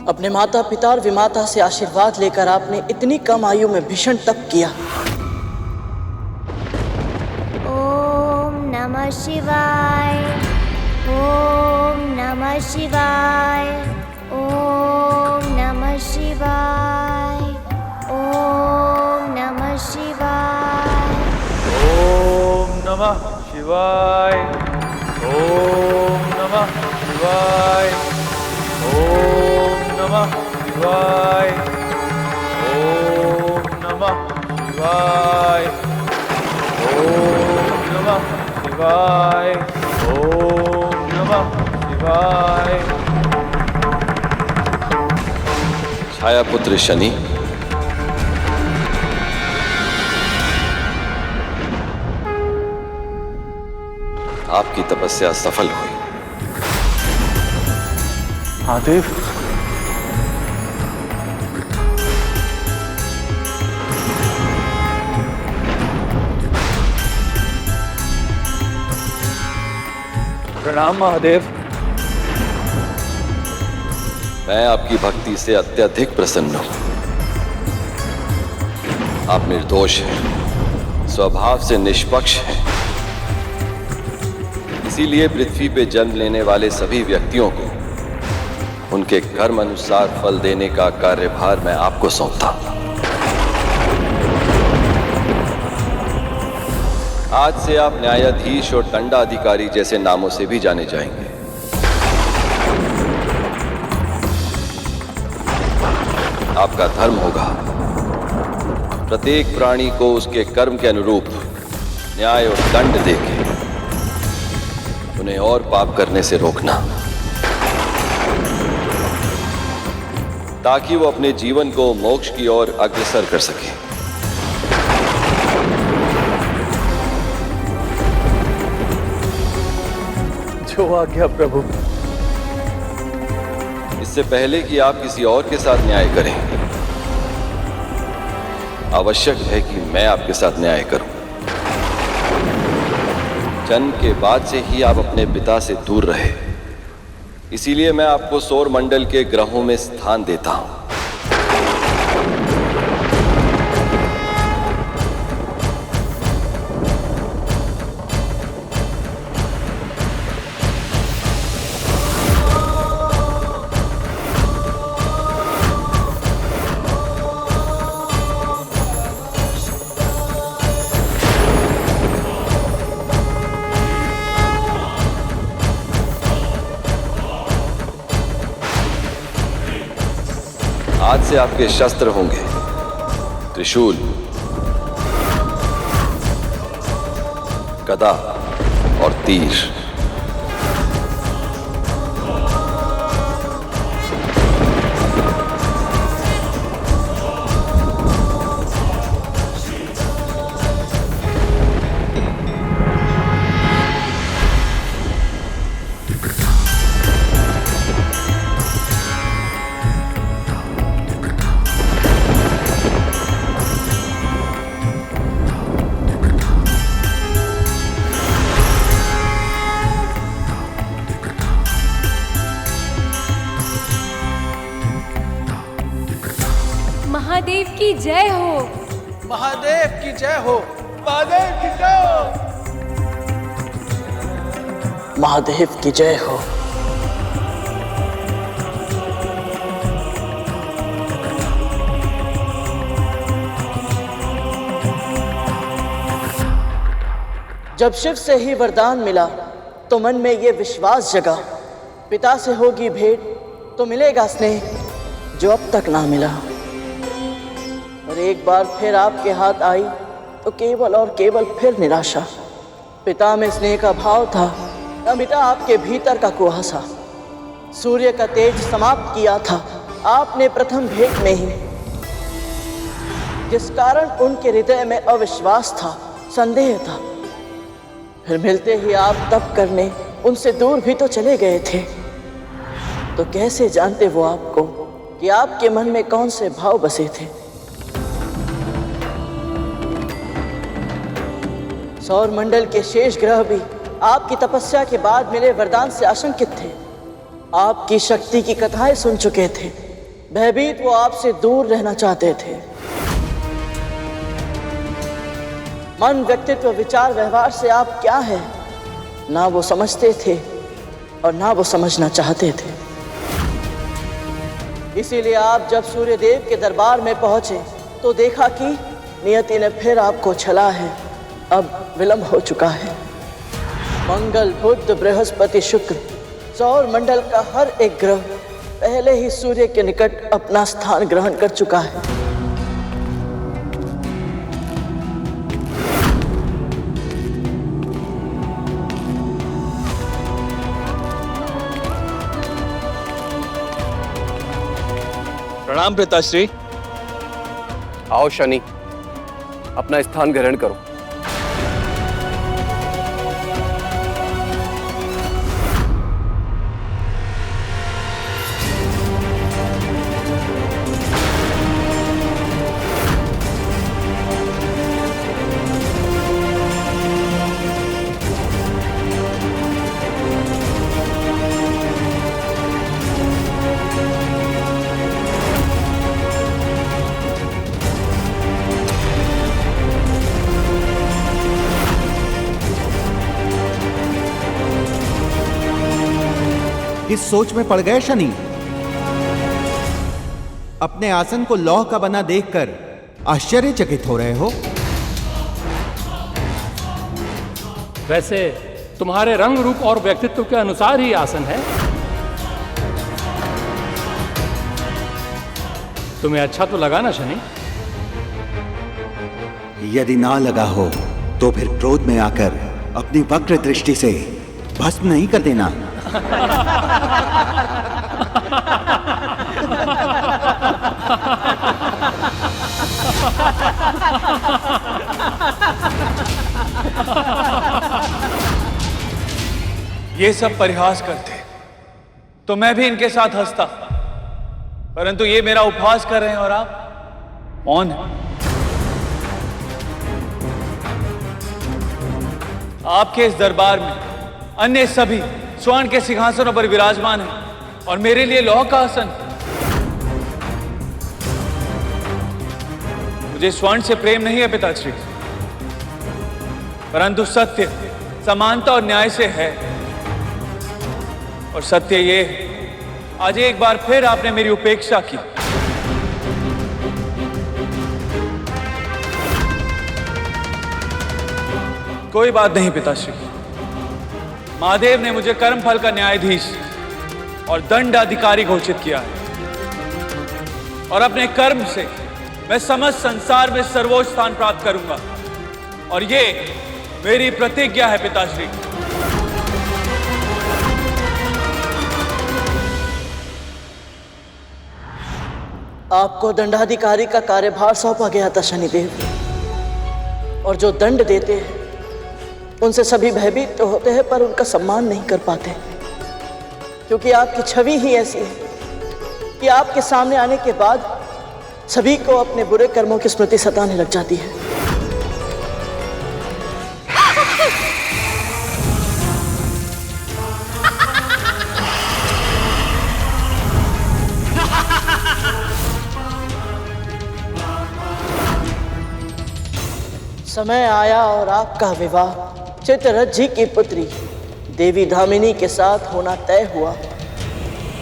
अपने माता पिता और विमाता से आशीर्वाद लेकर आपने इतनी कम आयु में भीषण तप किया। ओम नमः शिवाय, ओम नमः शिवाय, ओम नमः शिवाय, ओम नमः शिवाय, ओम नमः शिवाय, ओम नमः शिवाय, ओम नमः शिवाय, ओम नमः शिवाय, ओम नमः शिवाय, ओम नमः शिवाय। छायापुत्र शनि, आपकी तपस्या सफल हुई। महादेव, प्रणाम महादेव। मैं आपकी भक्ति से अत्यधिक प्रसन्न हूं। आप निर्दोष हैं, स्वभाव से निष्पक्ष हैं। इसीलिए पृथ्वी पे जन्म लेने वाले सभी व्यक्तियों को उनके कर्म अनुसार फल देने का कार्यभार मैं आपको सौंपता हूं। आज से आप न्यायाधीश और दंडाधिकारी जैसे नामों से भी जाने जाएंगे। आपका धर्म होगा प्रत्येक प्राणी को उसके कर्म के अनुरूप न्याय और दंड देके उन्हें और पाप करने से रोकना, ताकि वो अपने जीवन को मोक्ष की ओर अग्रसर कर सके। जो आज्ञा प्रभु। इससे पहले कि आप किसी और के साथ न्याय करें, आवश्यक है कि मैं आपके साथ न्याय करूं। जन्म के बाद से ही आप अपने पिता से दूर रहे, इसीलिए मैं आपको सौर मंडल के ग्रहों में स्थान देता हूं। आज से आपके शस्त्र होंगे त्रिशूल, गदा और तीर। महादेव की जय हो, महादेव की जय हो, महादेव की जय हो, महादेव की जय हो। जब शिव से ही वरदान मिला तो मन में ये विश्वास जगा, पिता से होगी भेंट तो मिलेगा स्नेह जो अब तक ना मिला। और एक बार फिर आपके हाथ आई तो केवल और केवल फिर निराशा। पिता में स्नेह का भाव था, न मिटा आपके भीतर का कुहासा। सूर्य का तेज समाप्त किया था आपने प्रथम भेंट में ही, जिस कारण उनके हृदय में अविश्वास था, संदेह था। फिर मिलते ही आप तप करने उनसे दूर भी तो चले गए थे, तो कैसे जानते वो आपको कि आपके मन में कौन से भाव बसे थे। सौर मंडल के शेष ग्रह भी आपकी तपस्या के बाद मिले वरदान से आशंकित थे। आपकी शक्ति की कथाएं सुन चुके थे, भयभीत वो आपसे दूर रहना चाहते थे। मन, व्यक्तित्व, विचार, व्यवहार से आप क्या हैं ना वो समझते थे और ना वो समझना चाहते थे। इसीलिए आप जब सूर्यदेव के दरबार में पहुंचे तो देखा कि नियति ने फिर आपको छला है, अब विलंब हो चुका है। मंगल, बुध, बृहस्पति, शुक्र, सौर मंडल का हर एक ग्रह पहले ही सूर्य के निकट अपना स्थान ग्रहण कर चुका है। प्रणाम पिताश्री। आओ शनि, अपना स्थान ग्रहण करो। इस सोच में पड़ गए शनि। अपने आसन को लौह का बना देखकर आश्चर्यचकित हो रहे हो। वैसे तुम्हारे रंग रूप और व्यक्तित्व के अनुसार ही आसन है। तुम्हें अच्छा तो लगा ना शनि? यदि ना लगा हो तो फिर क्रोध में आकर अपनी वक्र दृष्टि से भस्म नहीं कर देना। ये सब परिहास करते तो मैं भी इनके साथ हंसता, परंतु ये मेरा उपहास कर रहे हैं और आप मौन हैं। आपके इस दरबार में अन्य सभी स्वर्ण के सिंहासनों पर विराजमान हैं और मेरे लिए लौह का आसन। मुझे स्वर्ण से प्रेम नहीं है पिताश्री, परंतु सत्य, समानता और न्याय से है। और सत्य ये है, आज एक बार फिर आपने मेरी उपेक्षा की। कोई बात नहीं पिताश्री, महादेव ने मुझे कर्मफल का न्यायाधीश और दंडाधिकारी घोषित किया है और अपने कर्म से मैं समस्त संसार में सर्वोच्च स्थान प्राप्त करूंगा और ये मेरी प्रतिज्ञा है पिताश्री। आपको दंडाधिकारी का कार्यभार सौंपा गया था शनिदेव, और जो दंड देते हैं उनसे सभी भयभीत तो होते हैं पर उनका सम्मान नहीं कर पाते, क्योंकि आपकी छवि ही ऐसी है कि आपके सामने आने के बाद सभी को अपने बुरे कर्मों की स्मृति सताने लग जाती है। समय आया और आपका विवाह चित्ररथ की पुत्री देवी धामिनी के साथ होना तय हुआ,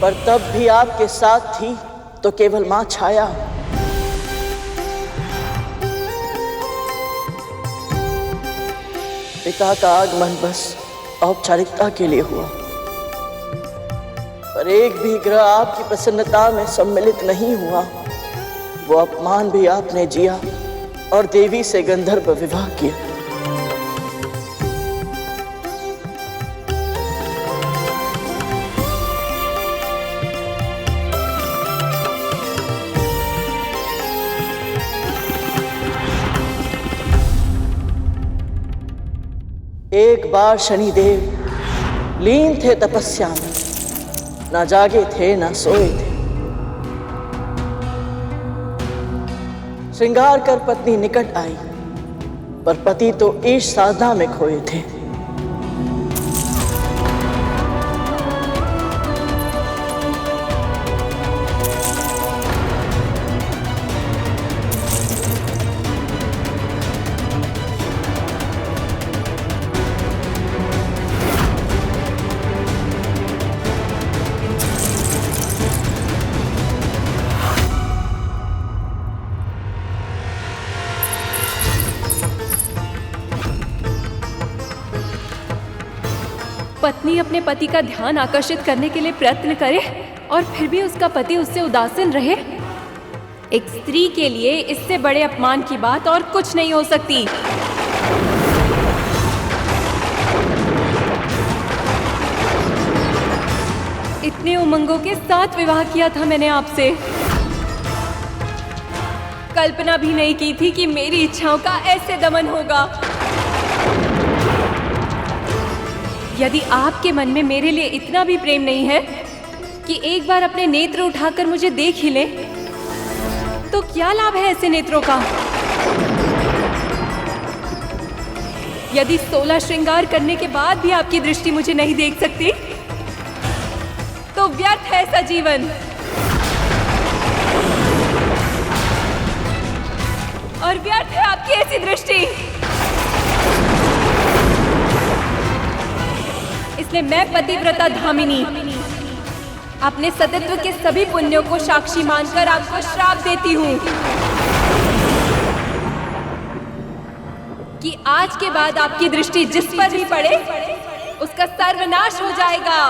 पर तब भी आपके साथ थी तो केवल मां छाया। पिता का आगमन बस औपचारिकता के लिए हुआ, पर एक भी ग्रह आपकी प्रसन्नता में सम्मिलित नहीं हुआ। वो अपमान भी आपने जिया और देवी से गंधर्व विवाह किया। एक बार शनिदेव लीन थे तपस्या में, ना जागे थे ना सोए थे। श्रृंगार कर पत्नी निकट आई, पर पति तो ईश साधना में खोए थे। पत्नी अपने पति का ध्यान आकर्षित करने के लिए प्रयत्न करे और फिर भी उसका पति उससे उदासीन रहे। एक स्त्री के लिए इससे बड़े अपमान की बात और कुछ नहीं हो सकती। इतने उमंगों के साथ विवाह किया था मैंने आपसे। कल्पना भी नहीं की थी कि मेरी इच्छाओं का ऐसे दमन होगा। यदि आपके मन में मेरे लिए इतना भी प्रेम नहीं है कि एक बार अपने नेत्र उठाकर मुझे देख ही ले, तो क्या लाभ है ऐसे नेत्रों का? यदि 16 श्रृंगार करने के बाद भी आपकी दृष्टि मुझे नहीं देख सकती, तो व्यर्थ है ऐसा जीवन। और व्यर्थ है आपकी ऐसी दृष्टि। इसलिए मैं पतिव्रता धामिनी अपने सतीत्व के सभी पुण्यों को साक्षी मानकर आपको श्राप देती हूँ कि आज के बाद आपकी दृष्टि जिस पर भी पड़े उसका सर्वनाश हो जाएगा।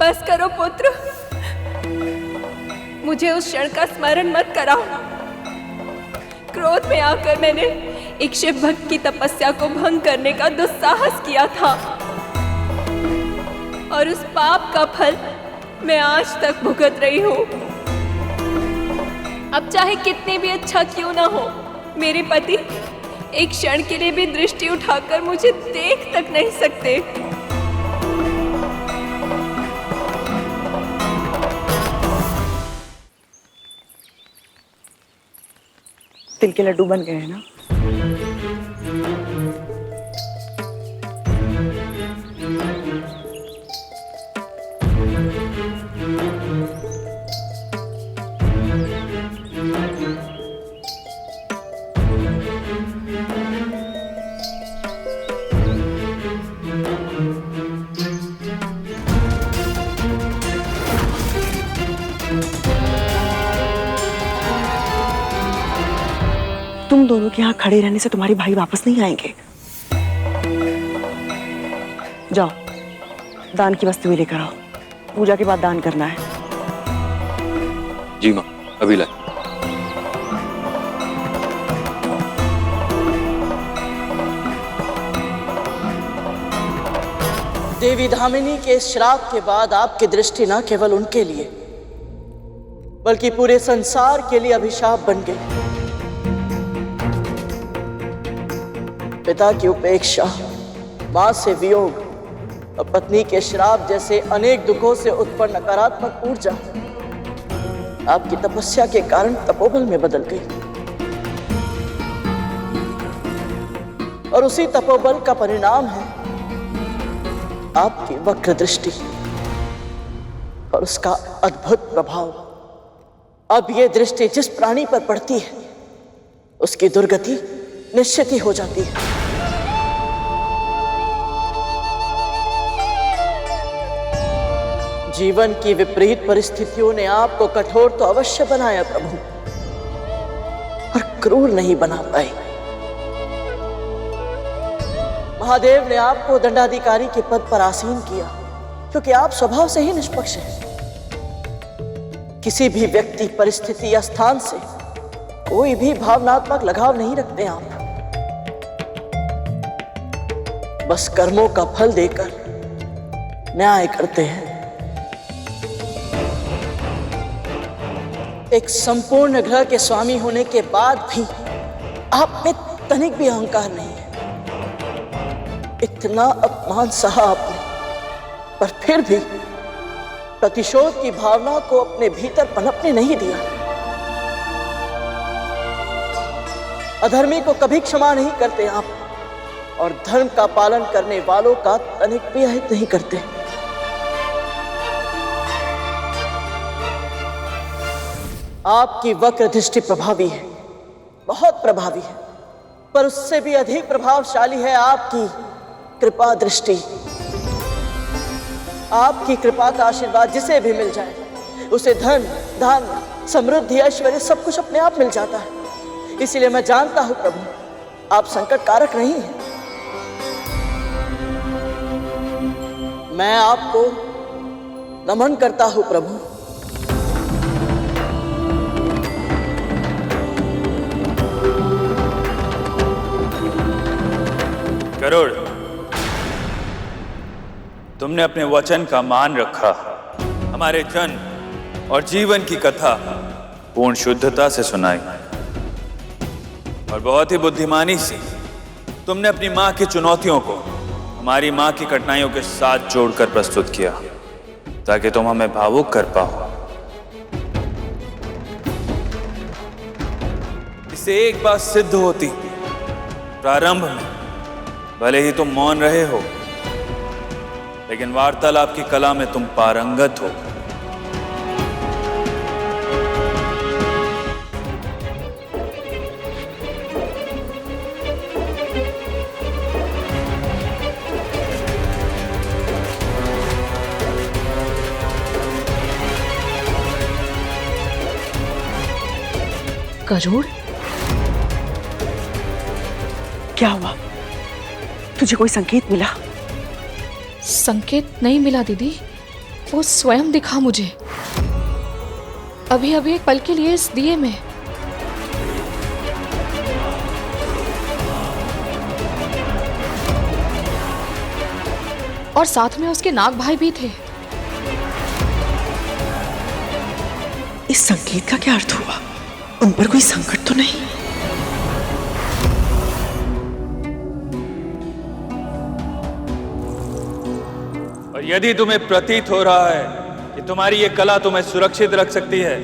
बस करो पुत्र, मुझे उस क्षण का स्मरण मत कराओ। क्रोध में आकर मैंने एक शिव भक्त की तपस्या को भंग करने का दुस्साहस किया था और उस पाप का फल मैं आज तक भुगत रही हूँ। अब चाहे कितने भी अच्छा क्यों ना हो, मेरे पति एक क्षण के लिए भी दृष्टि उठाकर मुझे देख तक नहीं सकते। तिल के लड्डू बन गए हैं ना? तुम दोनों के यहाँ खड़े रहने से तुम्हारे भाई वापस नहीं आएंगे। जाओ दान की वस्तुएं लेकर आओ, पूजा के बाद दान करना है। जी माँ, अभी लाए। देवी धामिनी के श्राप के बाद आपकी दृष्टि न केवल उनके लिए बल्कि पूरे संसार के लिए अभिशाप बन गई। पिता की उपेक्षा, मां से वियोग और पत्नी के श्राप जैसे अनेक दुखों से उत्पन्न नकारात्मक ऊर्जा आपकी तपस्या के कारण तपोबल में बदल गई और उसी तपोबल का परिणाम है आपकी वक्र दृष्टि और उसका अद्भुत प्रभाव। अब यह दृष्टि जिस प्राणी पर पड़ती है उसकी दुर्गति निश्चित ही हो जाती है। जीवन की विपरीत परिस्थितियों ने आपको कठोर तो अवश्य बनाया प्रभु, पर क्रूर नहीं बना पाई। महादेव ने आपको दंडाधिकारी के पद पर आसीन किया क्योंकि आप स्वभाव से ही निष्पक्ष हैं। किसी भी व्यक्ति, परिस्थिति या स्थान से कोई भी भावनात्मक लगाव नहीं रखते आप। बस कर्मों का फल देकर न्याय करते हैं। एक संपूर्ण ग्रह के स्वामी होने के बाद भी आप में तनिक भी अहंकार नहीं है। इतना अपमान सहा आपने, पर फिर भी प्रतिशोध की भावना को अपने भीतर पनपने नहीं दिया। अधर्मी को कभी क्षमा नहीं करते आप और धर्म का पालन करने वालों का तनिक भी अहित नहीं करते। आपकी वक्र दृष्टि प्रभावी है, बहुत प्रभावी है, पर उससे भी अधिक प्रभावशाली है आपकी कृपा दृष्टि। आपकी कृपा का आशीर्वाद जिसे भी मिल जाए उसे धन, धान्य, समृद्धि, ऐश्वर्य सब कुछ अपने आप मिल जाता है। इसीलिए मैं जानता हूं प्रभु, आप संकट कारक नहीं हैं। मैं आपको नमन करता हूं प्रभु। गरुड़, तुमने अपने वचन का मान रखा। हमारे जन्म और जीवन की कथा पूर्ण शुद्धता से सुनाई और बहुत ही बुद्धिमानी से तुमने अपनी मां की चुनौतियों को हमारी मां की कठिनाइयों के साथ जोड़कर प्रस्तुत किया ताकि तुम हमें भावुक कर पाओ। इससे एक बात सिद्ध होती, प्रारंभ में भले ही तुम मौन रहे हो लेकिन वार्तालाप की कला में तुम पारंगत हो। गरुड़, क्या हुआ? तुझे कोई संकेत मिला? संकेत नहीं मिला दीदी, वो स्वयं दिखा मुझे अभी अभी एक पल के लिए इस दिए में। और साथ में उसके नाग भाई भी थे। इस संकेत का क्या अर्थ हुआ? उन पर कोई संकट तो नहीं? और यदि तुम्हें प्रतीत हो रहा है कि तुम्हारी ये कला तुम्हें सुरक्षित रख सकती है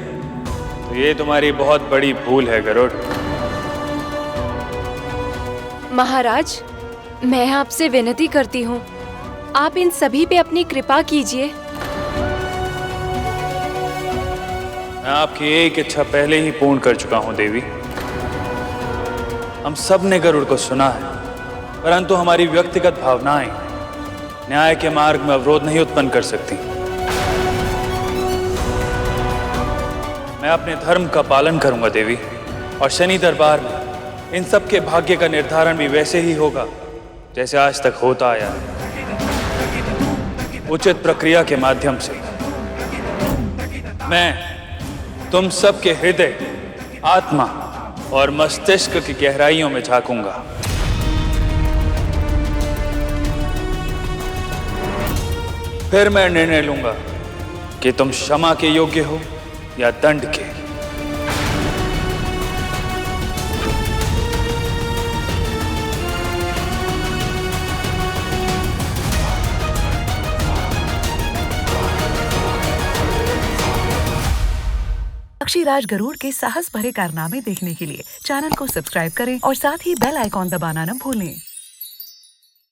तो ये तुम्हारी बहुत बड़ी भूल है गरुड़। महाराज, मैं आपसे विनती करती हूँ, आप इन सभी पे अपनी कृपा कीजिए। मैं आपकी एक इच्छा पहले ही पूर्ण कर चुका हूं देवी। हम सब ने गरुड़ को सुना है, परंतु हमारी व्यक्तिगत भावनाएं न्याय के मार्ग में अवरोध नहीं उत्पन्न कर सकती। मैं अपने धर्म का पालन करूंगा देवी, और शनि दरबार में इन सब के भाग्य का निर्धारण भी वैसे ही होगा जैसे आज तक होता आया है, उचित प्रक्रिया के माध्यम से। मैं तुम सबके हृदय, आत्मा और मस्तिष्क की गहराइयों में झांकूंगा। फिर मैं निर्णय लूंगा कि तुम क्षमा के योग्य हो या दंड के। पक्षीराज गरुड़ के साहस भरे कारनामे देखने के लिए चैनल को सब्सक्राइब करें और साथ ही बेल आइकॉन दबाना न भूलें।